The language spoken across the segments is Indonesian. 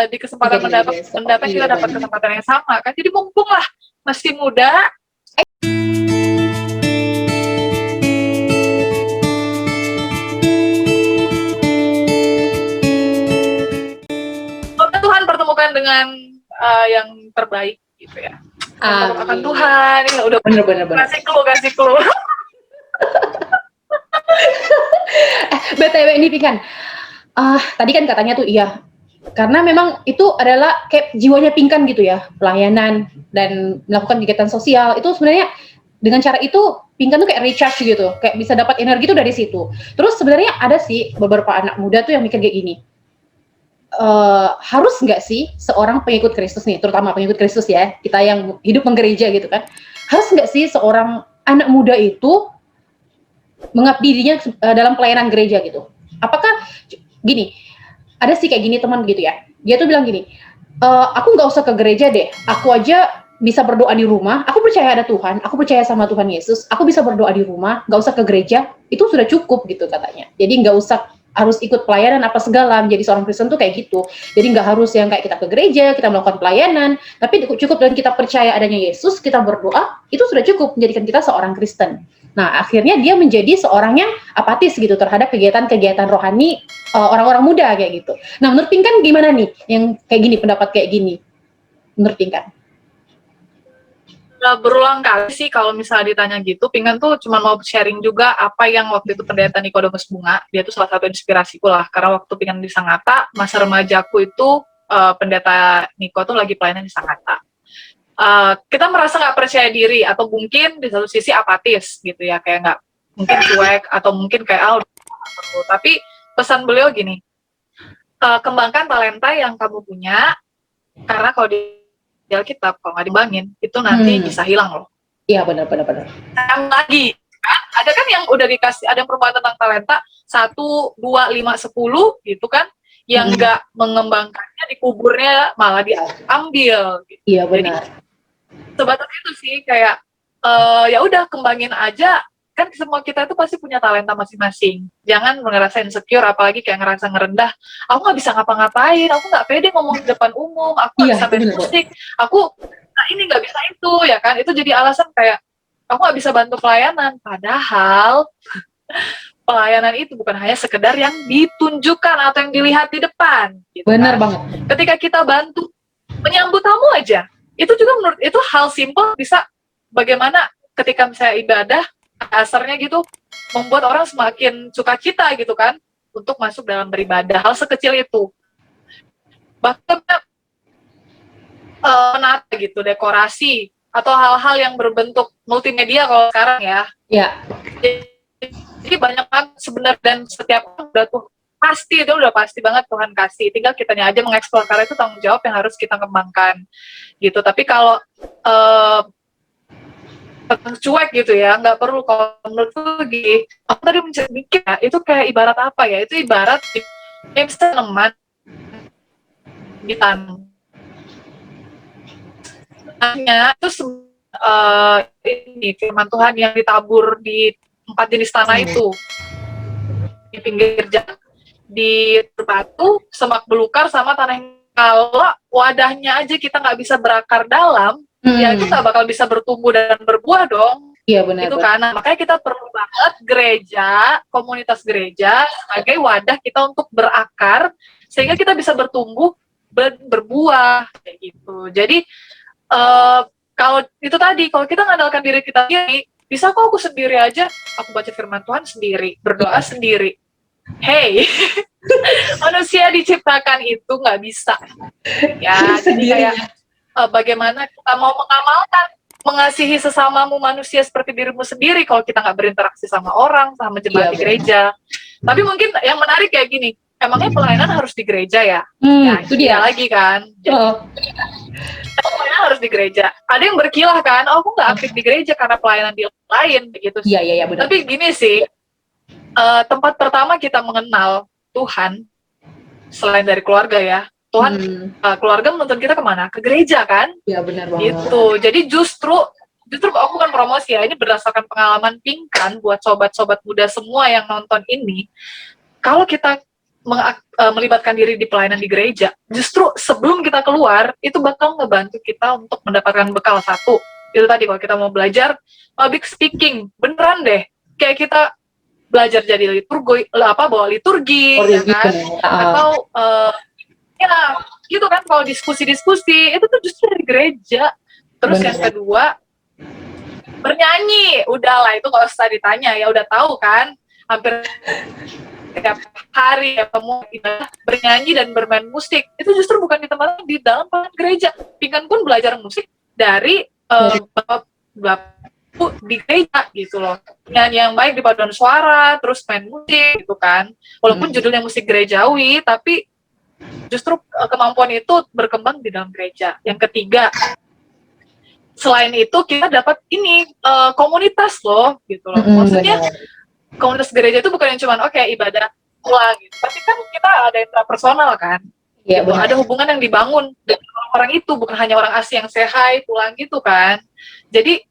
di kesempatan mendatang kita dapat kesempatan yang sama kan. Jadi mumpung lah masih muda. Tuhan pertemukan dengan yang terbaik gitu ya. Pertemukan Tuhan, ini udah bener. Kasih clue. BTW ini Pikan, tadi kan katanya tuh iya, karena memang itu adalah kayak jiwanya Pinkan gitu ya, pelayanan dan melakukan kegiatan sosial. Itu sebenarnya dengan cara itu Pinkan tuh kayak recharge gitu, kayak bisa dapat energi tuh dari situ. Terus sebenarnya ada sih beberapa anak muda tuh yang mikir kayak gini, harus nggak sih seorang pengikut Kristus nih, terutama pengikut Kristus ya, kita yang hidup menggereja gitu kan, harus nggak sih seorang anak muda itu mengabdi dirinya dalam pelayanan gereja gitu? Apakah gini, ada sih kayak gini teman gitu ya, dia tuh bilang gini, aku nggak usah ke gereja deh, aku aja bisa berdoa di rumah, aku percaya ada Tuhan, aku percaya sama Tuhan Yesus, aku bisa berdoa di rumah, nggak usah ke gereja, itu sudah cukup gitu katanya. Jadi nggak usah harus ikut pelayanan apa segala, menjadi seorang Kristen tuh kayak gitu. Jadi nggak harus yang kayak kita ke gereja, kita melakukan pelayanan, tapi cukup dan kita percaya adanya Yesus, kita berdoa, itu sudah cukup menjadikan kita seorang Kristen. Nah, akhirnya dia menjadi seorang yang apatis gitu terhadap kegiatan-kegiatan rohani orang-orang muda kayak gitu. Nah, menurut Pinkan gimana nih yang kayak gini, pendapat kayak gini? Menurut Pinkan? Berulang kali sih kalau misalnya ditanya gitu, Pinkan tuh cuma mau sharing juga apa yang waktu itu pendeta Nikodemus Bunga, dia tuh salah satu inspirasiku lah, karena waktu Pinkan di Sangatta, masa remajaku itu pendeta Niko tuh lagi pelayanan di Sangatta. Kita merasa nggak percaya diri, atau mungkin di satu sisi apatis gitu ya, kayak nggak mungkin cuek, atau mungkin kayak tapi pesan beliau gini, kembangkan talenta yang kamu punya, karena kalau di Alkitab kalau nggak dibangin itu nanti bisa hilang loh. Iya benar. Yang lagi kan ada kan yang udah dikasih, ada perubahan tentang talenta 1, 2, 5, 10 gitu kan, yang nggak mengembangkannya dikuburnya malah diambil gitu. Iya benar. Jadi sebatas itu sih kayak ya udah kembangin aja, kan semua kita itu pasti punya talenta masing-masing. Jangan ngerasa insecure, apalagi kayak ngerasa ngerendah. Aku nggak bisa ngapa-ngapain, aku nggak pede ngomong di depan umum, aku nggak bisa main musik, aku ini nggak bisa itu, ya kan? Itu jadi alasan kayak aku nggak bisa bantu pelayanan. Padahal pelayanan itu bukan hanya sekedar yang ditunjukkan atau yang dilihat di depan. Gitu Benar kan? banget. Ketika kita bantu menyambut tamu aja, itu juga menurut itu hal simpel bisa bagaimana ketika misalnya ibadah dasarnya gitu membuat orang semakin sukacita gitu kan untuk masuk dalam beribadah. Hal sekecil itu bahkan menata gitu, dekorasi atau hal-hal yang berbentuk multimedia kalau sekarang ya. Iya. Jadi banyak banget sebenarnya, dan setiap orang udah tuh pasti, itu udah pasti banget Tuhan kasih, tinggal kitanya aja mengeksplor, karena itu tanggung jawab yang harus kita kembangkan gitu. Tapi kalau cuek gitu ya, nggak perlu. Kalau menurutku lagi, aku tadi mikir ya, itu kayak ibarat apa ya, itu ibarat tanaman ditanam itu ini firman Tuhan yang ditabur di 4 jenis tanah itu, di pinggir jalan, di batu, semak belukar, sama tanah yang, kalau wadahnya aja kita nggak bisa berakar dalam, ya itu nggak bakal bisa bertumbuh dan berbuah dong. Iya benar. Itu kan, makanya kita perlu banget gereja, komunitas gereja sebagai wadah kita untuk berakar, sehingga kita bisa bertumbuh, berbuah kayak gitu. Jadi kalau itu tadi, kalau kita mengandalkan diri kita sendiri, bisa kok aku sendiri aja, aku baca firman Tuhan sendiri, berdoa sendiri. Hey, manusia diciptakan itu nggak bisa. Ya, jadi kayak bagaimana kita mau mengamalkan mengasihi sesamamu manusia seperti dirimu sendiri kalau kita nggak berinteraksi sama orang, sama jemaat di gereja. Tapi mungkin yang menarik kayak gini, emangnya pelayanan harus di gereja ya? Ya, itu dia lagi kan. Jadi, pelayanan harus di gereja. Ada yang berkilah kan, oh aku nggak aktif di gereja karena pelayanan di lain, begitu. Iya benar. Tapi gini sih, tempat pertama kita mengenal Tuhan selain dari keluarga ya, Tuhan keluarga menuntun kita kemana? Ke gereja kan? Iya benar banget. Gitu. Jadi justru aku bukan promosi ya, ini berdasarkan pengalaman Pinkan buat sobat-sobat muda semua yang nonton ini. Kalau kita melibatkan diri di pelayanan di gereja, justru sebelum kita keluar itu bakal ngebantu kita untuk mendapatkan bekal. Satu, itu tadi kalau kita mau belajar public speaking, beneran deh, kayak kita belajar jadi bawa liturgi, ya kan? Atau ya gitu kan, kalau diskusi-diskusi itu tuh justru dari gereja. Terus yang kedua, bernyanyi, udahlah itu nggak usah ditanya, ya udah tahu kan, hampir tiap hari ya kamu bernyanyi dan bermain musik. Itu justru bukan di tempat, di dalam gereja. Pingkan pun belajar musik dari bapak di gereja gitu loh. Nyanyi yang baik di paduan suara, terus main musik gitu kan. Walaupun judulnya musik gerejawi, tapi justru kemampuan itu berkembang di dalam gereja. Yang ketiga, selain itu kita dapat ini komunitas loh gitu loh. Maksudnya komunitas gereja itu bukan yang cuman ibadah pulang gitu, tapi kan kita ada intrapersonal kan. Iya, gitu. Ada hubungan yang dibangun dengan orang itu, bukan hanya orang asing yang say hi pulang gitu kan. Jadi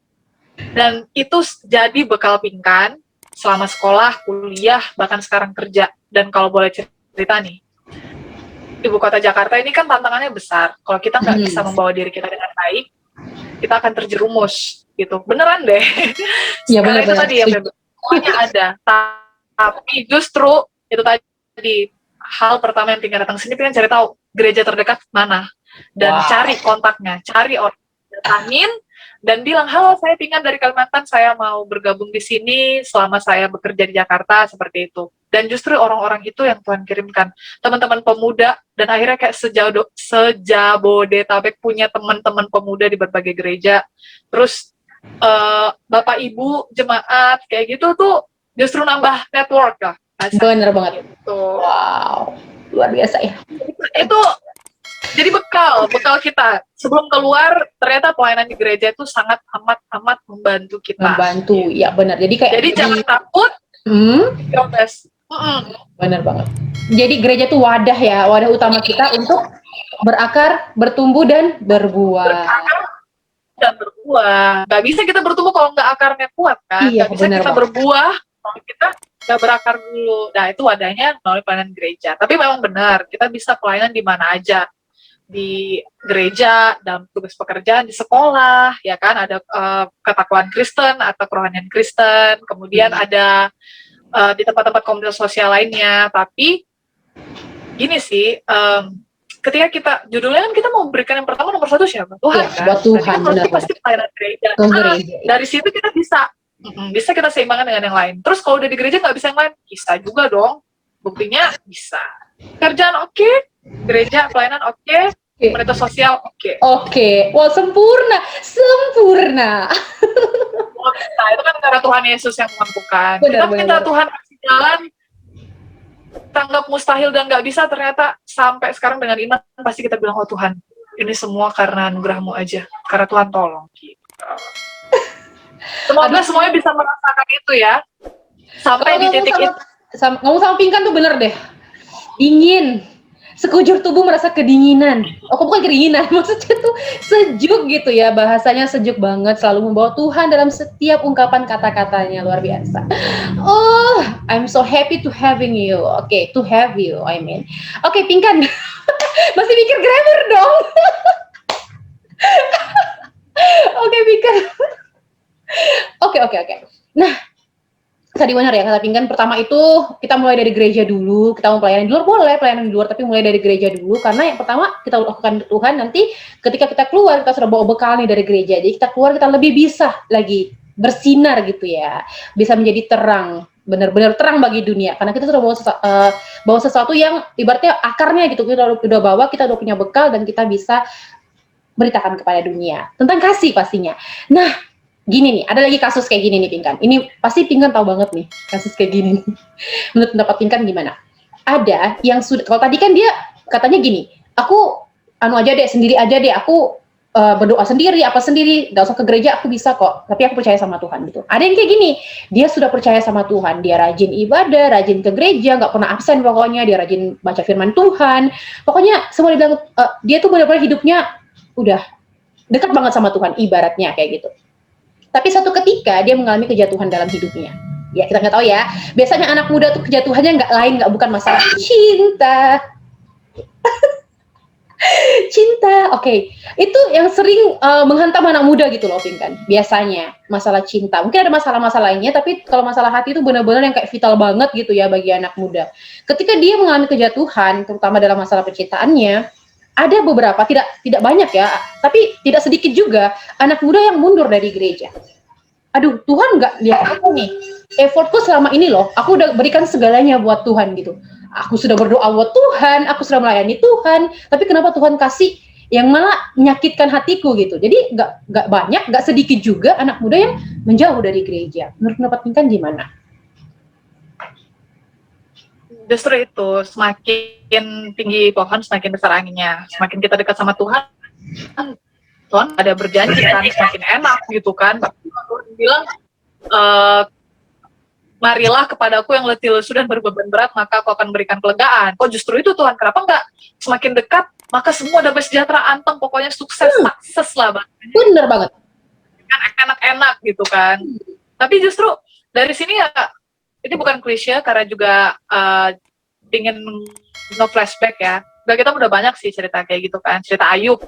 dan itu jadi bekal Pingkan selama sekolah, kuliah, bahkan sekarang kerja. Dan kalau boleh cerita nih, ibu kota Jakarta ini kan tantangannya besar. Kalau kita nggak bisa membawa diri kita dengan baik, kita akan terjerumus gitu. Beneran deh. Iya, bener, itu tadi ya, semuanya ada. Tapi justru itu tadi hal pertama yang Pingkan datang sini, Pingkan cari tahu gereja terdekat mana dan cari kontaknya, cari orang, datangin dan bilang, halo saya Pingkan dari Kalimantan, saya mau bergabung di sini selama saya bekerja di Jakarta, seperti itu. Dan justru orang-orang itu yang Tuhan kirimkan, teman-teman pemuda, dan akhirnya kayak sejabodetabek punya teman-teman pemuda di berbagai gereja. Terus bapak ibu jemaat kayak gitu tuh justru nambah network lah. Bener banget. Gitu. Wow, luar biasa ya. Itu jadi bekal kita sebelum keluar. Ternyata pelayanan di gereja itu sangat amat membantu kita. Membantu, ya benar. Jadi jangan takut. Benar banget. Jadi gereja itu wadah ya, wadah utama kita untuk berakar, bertumbuh dan berbuah. Dan berbuah. Gak bisa kita bertumbuh kalau nggak akarnya kuat kan. Iya, gak bisa kita berbuah kalau kita nggak berakar dulu. Nah itu wadahnya melalui pelayanan gereja. Tapi memang benar, kita bisa pelayanan di mana aja. Di gereja, dalam tugas pekerjaan, di sekolah, ya kan, ada ketakwaan Kristen atau kerohanian Kristen, kemudian ada di tempat-tempat komunitas sosial lainnya. Tapi gini sih, ketika kita, judulnya kan kita mau berikan yang pertama nomor satu siapa? Tuhan, kan? Buat Tuhan, benar. Pasti pelayanan gereja. Dari situ kita bisa kita seimbangkan dengan yang lain. Terus kalau udah di gereja nggak bisa yang lain, bisa juga dong. Buktinya bisa. Kerjaan oke, gereja pelayanan oke, komunitas sosial oke. Wah, sempurna. Nah, itu kan karena Tuhan Yesus yang mampukan. Kita minta Tuhan kasih jalan, tanggap mustahil dan nggak bisa, ternyata sampai sekarang dengan iman pasti kita bilang, oh Tuhan, ini semua karena anugerah-Mu aja, karena Tuhan tolong. Gitu. Semoga semuanya bisa merasakan itu ya, sampai di titik itu. Ngomong sama Pingkan tuh bener deh, ingin sekujur tubuh merasa kedinginan. Bukan kedinginan, maksudnya tuh sejuk gitu ya, bahasanya sejuk banget, selalu membawa Tuhan dalam setiap ungkapan kata-katanya, luar biasa. Oh, I'm so happy to having you. To have you, I mean. Pingkan, masih mikir grammar dong. Pingkan. Oke. Nah, tadi benar ya kata Pingkan, pertama itu kita mulai dari gereja dulu. Kita mau pelayanan di luar, boleh pelayanan di luar, tapi mulai dari gereja dulu, karena yang pertama kita lakukan Tuhan, nanti ketika kita keluar kita sudah bawa bekal nih dari gereja, jadi kita keluar kita lebih bisa lagi bersinar gitu ya, bisa menjadi terang, benar-benar terang bagi dunia, karena kita sudah bawa sesuatu yang ibaratnya akarnya gitu, kita udah bawa, kita udah punya bekal dan kita bisa beritakan kepada dunia tentang kasih pastinya. Nah, gini nih, ada lagi kasus kayak gini nih Pingkan. Ini pasti Pingkan tahu banget nih kasus kayak gini. Menurut pendapat Pingkan gimana? Ada yang sudah, kalau tadi kan dia katanya gini, aku sendiri aja deh, aku berdoa sendiri, nggak usah ke gereja, aku bisa kok, tapi aku percaya sama Tuhan gitu. Ada yang kayak gini, dia sudah percaya sama Tuhan, dia rajin ibadah, rajin ke gereja, nggak pernah absen pokoknya, dia rajin baca firman Tuhan, pokoknya semua dibilang, dia tuh benar-benar hidupnya udah dekat banget sama Tuhan, ibaratnya kayak gitu. Tapi suatu ketika dia mengalami kejatuhan dalam hidupnya. Ya kita nggak tahu ya. Biasanya anak muda tuh kejatuhannya nggak bukan masalah cinta. Cinta, oke. Itu yang sering menghantam anak muda gitu loh, Pink kan. Biasanya masalah cinta. Mungkin ada masalah-masalah lainnya, tapi kalau masalah hati itu benar-benar yang kayak vital banget gitu ya bagi anak muda. Ketika dia mengalami kejatuhan, terutama dalam masalah percintaannya, ada beberapa, tidak banyak ya, tapi tidak sedikit juga anak muda yang mundur dari gereja. Aduh, Tuhan nggak lihat aku nih. Effortku selama ini loh, aku udah berikan segalanya buat Tuhan gitu. Aku sudah berdoa buat Tuhan, aku sudah melayani Tuhan, tapi kenapa Tuhan kasih yang malah menyakitkan hatiku gitu. Jadi nggak banyak, nggak sedikit juga anak muda yang menjauh dari gereja. Menurut pendapat Pinkan gimana? Justru itu, semakin tinggi pohon, semakin besar anginnya. Semakin kita dekat sama Tuhan, Tuhan ada berjanji kan, semakin enak gitu kan. Tuhan bilang, marilah kepadaku yang letih lesu dan berbeban berat, maka aku akan berikan kelegaan. Oh justru itu Tuhan, kenapa enggak semakin dekat, maka semua dapat sejahtera, anteng, pokoknya sukses, sukses lah Bang. Bener banget. Kan enak-enak gitu kan. Tapi justru dari sini ya, ini bukan klise, karena juga ingin nge-flashback ya. Kita udah banyak sih cerita kayak gitu kan, cerita Ayub.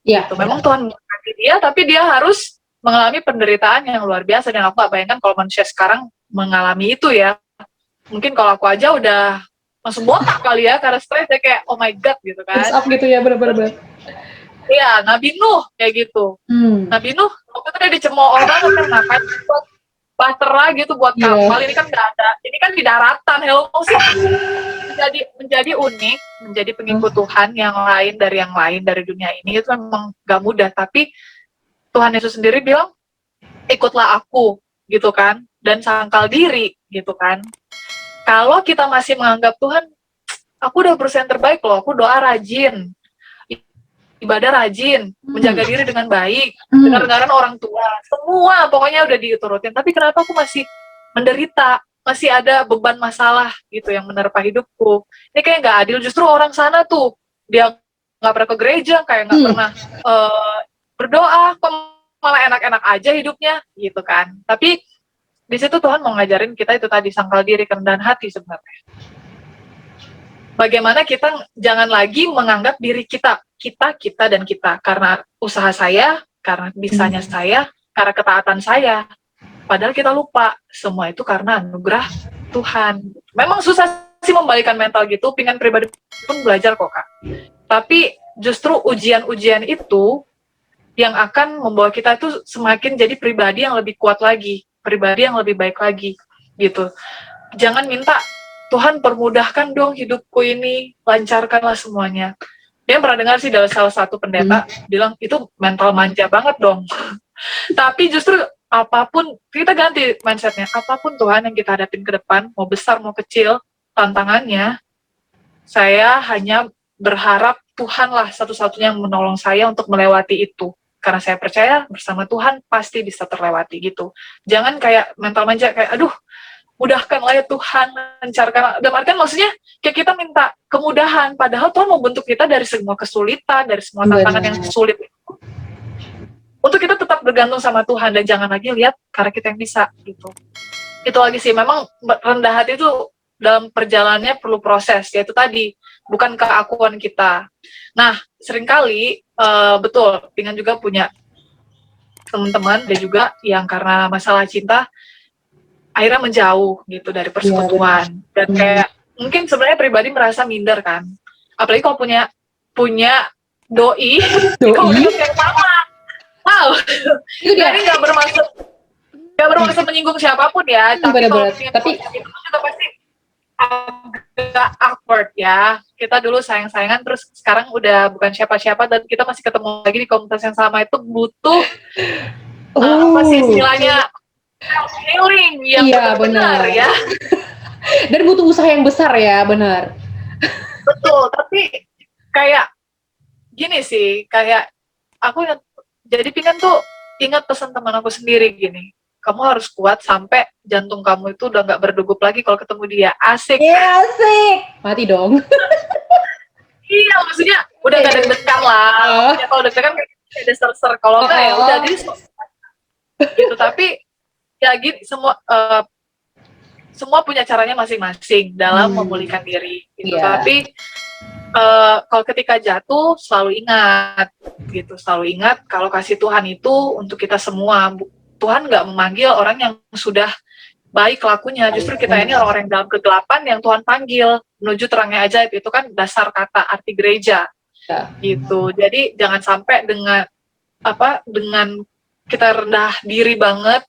Ya, gitu. Memang Tuhan memberkati dia, tapi dia harus mengalami penderitaan yang luar biasa, dan aku gak bayangkan kalau manusia sekarang mengalami itu ya. Mungkin kalau aku aja udah langsung botak kali ya, karena stres ya, kayak oh my god gitu kan. Up gitu ya, bener-bener. Iya, Nabi Nuh kayak gitu. Nabi Nuh waktu itu dia dicemooh orang kan, ngapain buat bahtera gitu, buat kapal. Ini kan gak ada, ini kan di daratan. Hello sih, menjadi unik, menjadi pengikut Tuhan yang lain dari dunia ini, itu memang gak mudah. Tapi Tuhan Yesus sendiri bilang, ikutlah aku gitu kan, dan sangkal diri gitu kan. Kalau kita masih menganggap Tuhan, aku udah berusaha yang terbaik loh, aku doa rajin, ibadah rajin, menjaga diri dengan baik, dengar-dengaran orang tua, semua pokoknya udah diturutin, tapi kenapa aku masih menderita, masih ada beban masalah gitu yang menerpa hidupku. Ini kayak nggak adil. Justru orang sana tuh, dia nggak pernah ke gereja, kayak nggak pernah berdoa, kok malah enak-enak aja hidupnya gitu kan. Tapi di situ Tuhan mau ngajarin kita itu tadi, sangkal diri, kerendahan hati sebenarnya. Bagaimana kita jangan lagi menganggap diri kita, dan kita, karena usaha saya, karena bisanya saya, karena ketaatan saya. Padahal kita lupa, semua itu karena anugerah Tuhan. Memang susah sih membalikan mental gitu, Pinkan pribadi pun belajar kok Kak. Tapi justru ujian-ujian itu yang akan membawa kita itu semakin jadi pribadi yang lebih kuat lagi, pribadi yang lebih baik lagi gitu. Jangan minta, Tuhan permudahkan dong hidupku ini, lancarkanlah semuanya. Dia pernah dengar sih dari salah satu pendeta bilang, itu mental manja banget dong. Tapi justru apapun, kita ganti mindsetnya, apapun Tuhan yang kita hadapin ke depan, mau besar mau kecil tantangannya, saya hanya berharap Tuhanlah satu-satunya yang menolong saya untuk melewati itu. Karena saya percaya bersama Tuhan pasti bisa terlewati gitu. Jangan kayak mental manja, kayak aduh, mudahkanlah ya Tuhan, lancarkan. Dan artinya maksudnya kayak kita minta kemudahan, padahal Tuhan mau bentuk kita dari semua kesulitan, dari semua tantangan yang sulit itu, untuk kita tetap bergantung sama Tuhan, dan jangan lagi lihat karena kita yang bisa gitu. Itu lagi sih, memang rendah hati itu dalam perjalanannya perlu proses, yaitu tadi, bukan keakuan kita. Nah, seringkali betul, Pinkan juga punya teman-teman dan juga yang karena masalah cinta akhirnya menjauh gitu dari persekutuan, dan kayak mungkin sebenarnya pribadi merasa minder kan, apalagi kalau punya doi komunitas yang sama. Wow, jadi nggak bermaksud menyinggung siapapun ya, tapi kalau itu juga pasti agak awkward ya. Kita dulu sayang-sayangan, terus sekarang udah bukan siapa-siapa, dan kita masih ketemu lagi di komunitas yang sama, itu butuh apa sih istilahnya, healing yang benar ya. Dan butuh usaha yang besar ya, benar. Betul, tapi kayak gini sih, kayak aku jadi Pinkan tuh ingat pesan teman aku sendiri gini, kamu harus kuat sampai jantung kamu itu udah nggak berdegup lagi kalau ketemu dia. Asik. Iya, asik. Mati dong. Iya, maksudnya udah gak deg-degan lah. Maksudnya kalau deg-degan kayak ada ser-ser, kalau enggak ya udah gitu. Tapi ya gitu, semua semua punya caranya masing-masing dalam memulihkan diri gitu. Iya. Tapi kalau ketika jatuh selalu ingat kalau kasih Tuhan itu untuk kita semua. Tuhan nggak memanggil orang yang sudah baik lakunya, justru kita ini orang-orang dalam kegelapan yang Tuhan panggil menuju terangnya ajaib. Itu kan dasar kata arti gereja gitu. Jadi jangan sampai dengan kita rendah diri banget,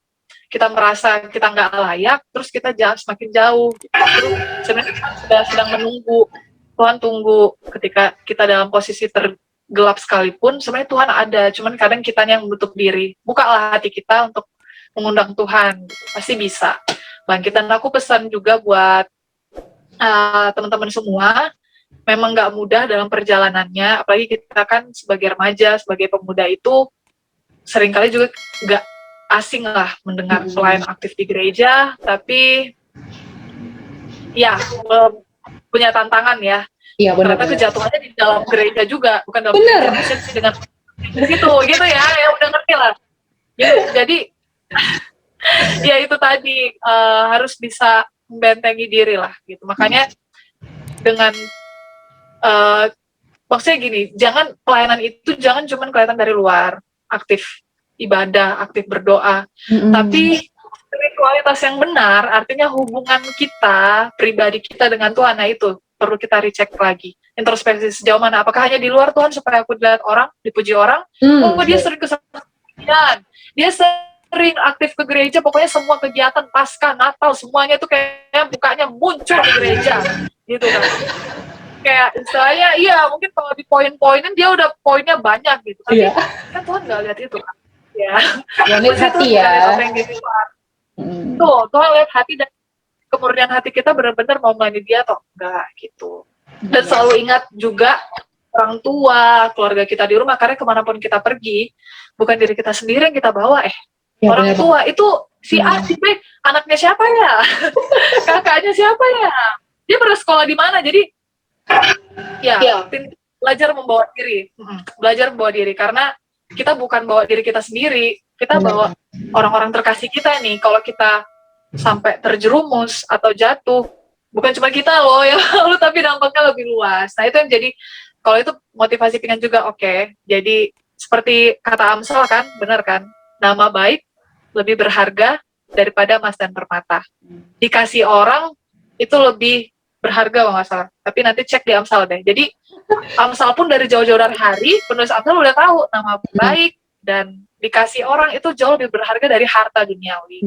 kita merasa kita nggak layak, terus kita semakin jauh gitu. Sebenarnya kita sedang menunggu. Tuhan tunggu ketika kita dalam posisi tergelap sekalipun, sebenarnya Tuhan ada, cuman kadang kitanya yang menutup diri. Bukalah hati kita untuk mengundang Tuhan, pasti bisa. Bangkitan aku pesan juga buat teman-teman semua, memang nggak mudah dalam perjalanannya, apalagi kita kan sebagai remaja, sebagai pemuda itu seringkali juga nggak asing lah mendengar pelayan aktif di gereja, tapi ya punya tantangan ya. Iya, ternyata kejatuhannya di dalam gereja juga, bukan dalam gereja sih, dengan gitu ya udah ngerti lah. Jadi ya itu tadi harus bisa membentengi diri lah gitu. Makanya dengan maksudnya gini, jangan pelayanan itu jangan cuma kelihatan dari luar, aktif ibadah, aktif berdoa, tapi spiritualitas yang benar, artinya hubungan kita pribadi kita dengan Tuhan, nah itu perlu kita recheck lagi, introspeksi sejauh mana. Apakah hanya di luar Tuhan supaya aku dilihat orang, dipuji orang? Oh, dia sering kesempatan, dia sering aktif ke gereja, pokoknya semua kegiatan Paskah, Natal, semuanya tuh kayaknya bukanya muncul di gereja, gitu kan. Kayak istilahnya, iya mungkin kalau di poin-poinin dia udah poinnya banyak gitu, tapi kan Tuhan nggak lihat itu kan. Ya, lihat hati ya. Tuh, Tuhan lihat hati dan kemurnian hati kita benar-benar mau melayani dia atau enggak gitu. Dan selalu ingat juga orang tua, keluarga kita di rumah, karena kemanapun kita pergi, bukan diri kita sendiri yang kita bawa, orang tua itu si A, si B, anaknya siapa ya? Kakaknya siapa ya? Dia bersekolah di mana? Jadi belajar membawa diri, karena kita bukan bawa diri kita sendiri, kita bawa orang-orang terkasih kita nih. Kalau kita sampai terjerumus atau jatuh, bukan cuma kita loh yang lalu, tapi dampaknya lebih luas. Nah itu yang jadi, kalau itu motivasi pengen juga, oke. Jadi seperti kata Amsal kan, benar kan, nama baik lebih berharga daripada emas dan permata. Dikasih orang itu lebih berharga kalau nggak salah, tapi nanti cek di Amsal deh. Jadi Amsal pun dari jauh-jauh dari hari, penulis Amsal udah tahu nama baik dan dikasih orang itu jauh lebih berharga dari harta duniawi.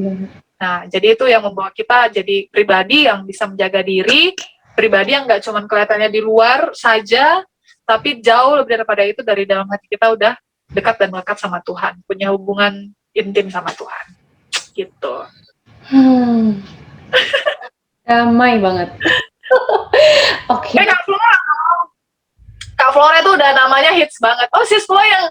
Nah, jadi itu yang membawa kita jadi pribadi yang bisa menjaga diri, pribadi yang nggak cuma kelihatannya di luar saja, tapi jauh lebih daripada itu, dari dalam hati kita udah dekat dan melekat sama Tuhan, punya hubungan intim sama Tuhan, gitu. Damai banget. Oke. Kak Flora itu udah namanya hits banget. Oh, sis Flora yang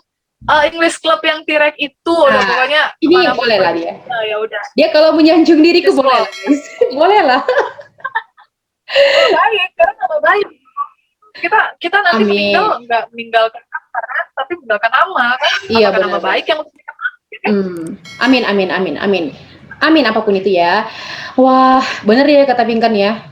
English Club yang Tirek itu, udah pokoknya ini boleh lah dia. Nah, ya udah. Dia kalau menyanjung diriku boleh. Boleh lah. Baik, karena nama baik. Kita nanti nggak meninggalkan karena, tapi meninggalkan nama kan. Iya, nama baik yang Amin apapun itu ya. Wah, bener ya kata Pinkan ya.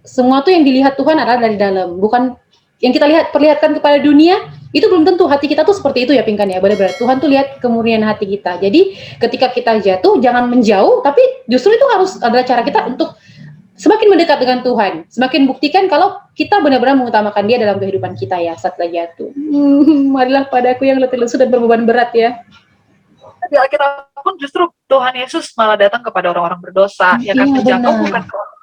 Semua tuh yang dilihat Tuhan adalah dari dalam, bukan yang kita perlihatkan kepada dunia. Itu belum tentu hati kita tuh seperti itu ya Pinkan ya. Benar-benar Tuhan tuh lihat kemurnian hati kita. Jadi ketika kita jatuh jangan menjauh, tapi justru itu harus adalah cara kita untuk semakin mendekat dengan Tuhan, semakin buktikan kalau kita benar-benar mengutamakan Dia dalam kehidupan kita ya saat kita jatuh. Marilah padaku yang letih lesu dan berbeban berat ya. Di Alkitab pun justru Tuhan Yesus malah datang kepada orang-orang berdosa, ya kan, menjangkau bukan ke orang.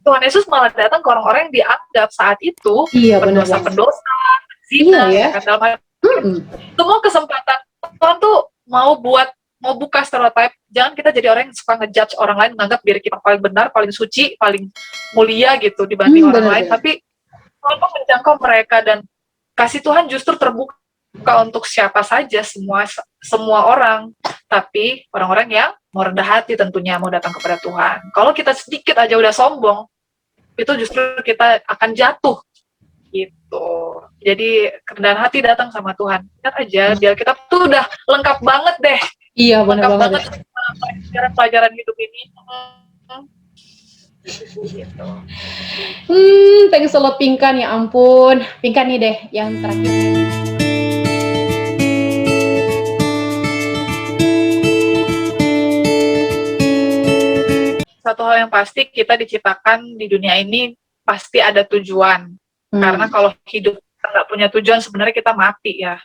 Tuhan Yesus malah datang ke orang-orang yang dianggap saat itu pendosa-pendosa, zina, ya kan, dalam semua kesempatan Tuhan tuh mau buka stereotip. Jangan kita jadi orang yang suka ngejudge orang lain, menganggap diri kita paling benar, paling suci, paling mulia gitu dibanding orang lain. Tapi Tuhan tuh menjangkau mereka, dan kasih Tuhan justru terbuka untuk siapa saja, semua orang. Tapi orang-orang yang mau rendah hati tentunya mau datang kepada Tuhan. Kalau kita sedikit aja udah sombong, itu justru kita akan jatuh gitu. Jadi kerendahan hati datang sama Tuhan. Lihat aja di Alkitab tuh udah lengkap banget deh. Iya, lengkap banget pelajaran hidup ini. gitu. Thanks a lot Pinkan, ya ampun. Pinkan nih deh yang terakhir. Satu hal yang pasti, kita diciptakan di dunia ini pasti ada tujuan. Karena kalau hidup nggak punya tujuan, sebenarnya kita mati ya.